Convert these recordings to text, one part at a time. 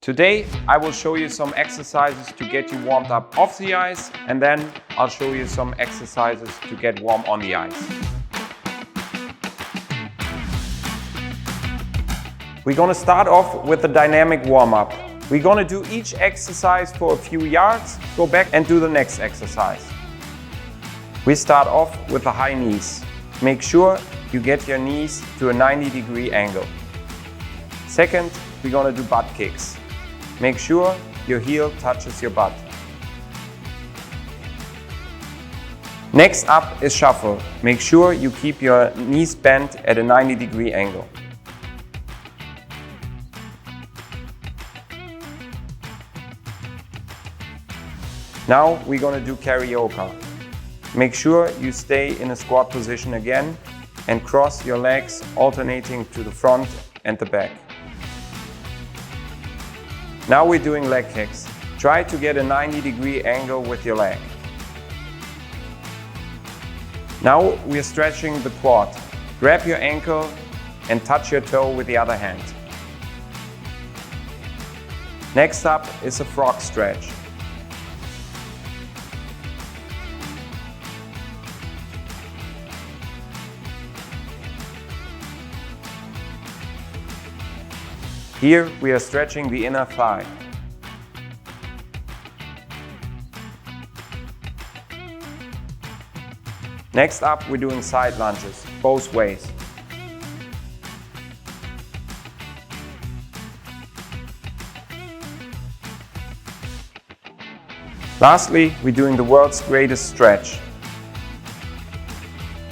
Today I will show you some exercises to get you warmed up off the ice, and then I'll show you some exercises to get warm on the ice. We're going to start off with a dynamic warm-up. We're going to do each exercise for a few yards, go back and do the next exercise. We start off with the high knees. Make sure you get your knees to a 90-degree angle. Second, we're going to do butt kicks. Make sure your heel touches your butt. Next up is shuffle. Make sure you keep your knees bent at a 90-degree angle. Now we're going to do karaoke. Make sure you stay in a squat position again and cross your legs alternating to the front and the back. Now we're doing leg kicks. Try to get a 90-degree angle with your leg. Now we're stretching the quad. Grab your ankle and touch your toe with the other hand. Next up is a frog stretch. Here we are stretching the inner thigh. Next up we're doing side lunges, both ways. Lastly, we're doing the world's greatest stretch.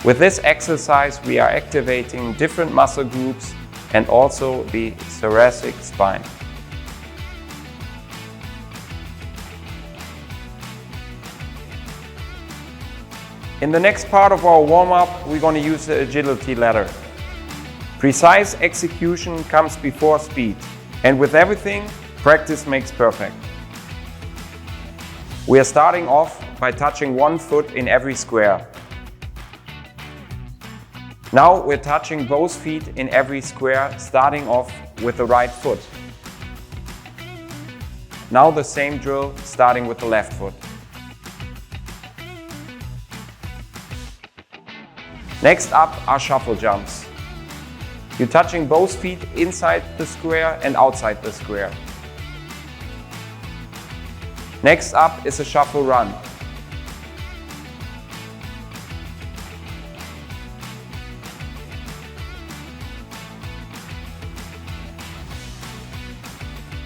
With this exercise we are activating different muscle groups and also the thoracic spine. In the next part of our warm-up, we're going to use the agility ladder. Precise execution comes before speed, and with everything, practice makes perfect. We are starting off by touching one foot in every square. Now we're touching both feet in every square, starting off with the right foot. Now the same drill, starting with the left foot. Next up are shuffle jumps. You're touching both feet inside the square and outside the square. Next up is a shuffle run.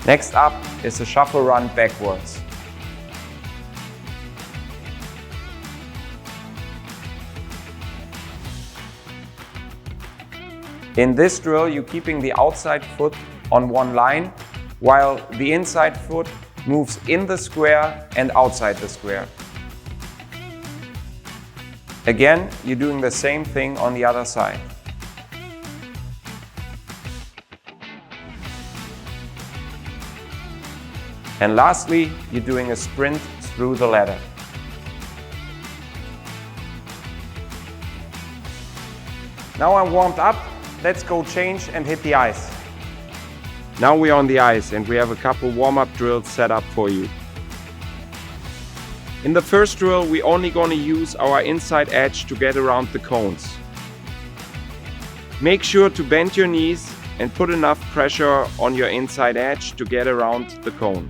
Next up is a shuffle run backwards. In this drill, you're keeping the outside foot on one line, while the inside foot moves in the square and outside the square. Again, you're doing the same thing on the other side. And lastly, you're doing a sprint through the ladder. Now I'm warmed up, let's go change and hit the ice. Now we're on the ice and we have a couple warm-up drills set up for you. In the first drill, we're only going to use our inside edge to get around the cones. Make sure to bend your knees and put enough pressure on your inside edge to get around the cone.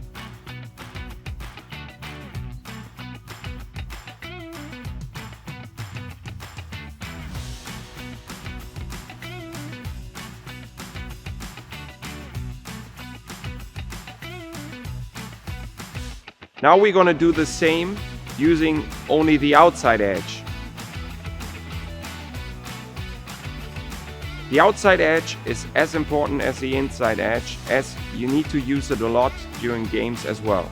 Now we're going to do the same using only the outside edge. The outside edge is as important as the inside edge, as you need to use it a lot during games as well.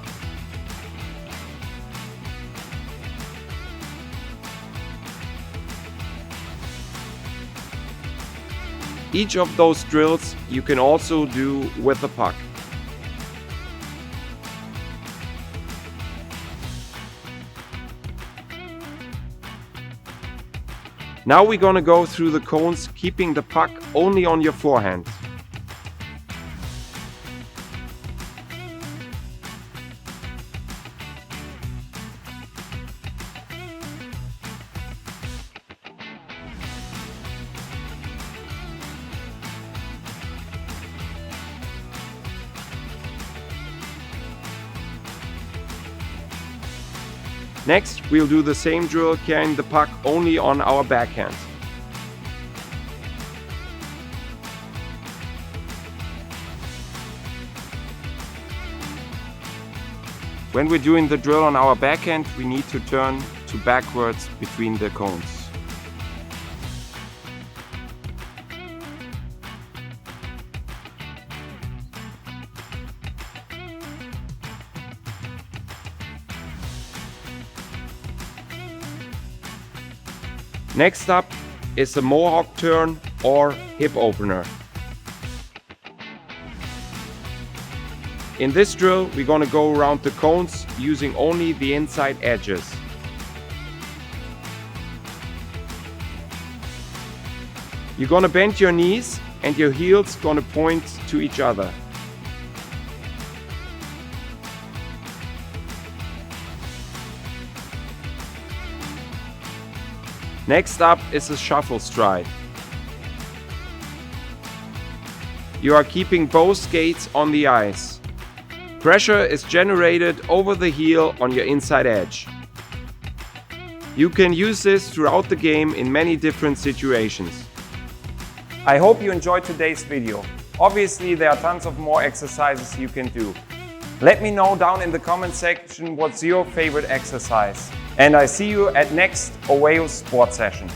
Each of those drills you can also do with a puck. Now we're going to go through the cones, keeping the puck only on your forehand. Next, we'll do the same drill carrying the puck only on our backhand. When we're doing the drill on our backhand, we need to turn to backwards between the cones. Next up is the mohawk turn or hip opener. In this drill, we're going to go around the cones using only the inside edges. You're going to bend your knees and your heels going to point to each other. Next up is a shuffle stride. You are keeping both skates on the ice. Pressure is generated over the heel on your inside edge. You can use this throughout the game in many different situations. I hope you enjoyed today's video. Obviously, there are tons of more exercises you can do. Let me know down in the comment section what's your favorite exercise. And I see you at next owayo sport session.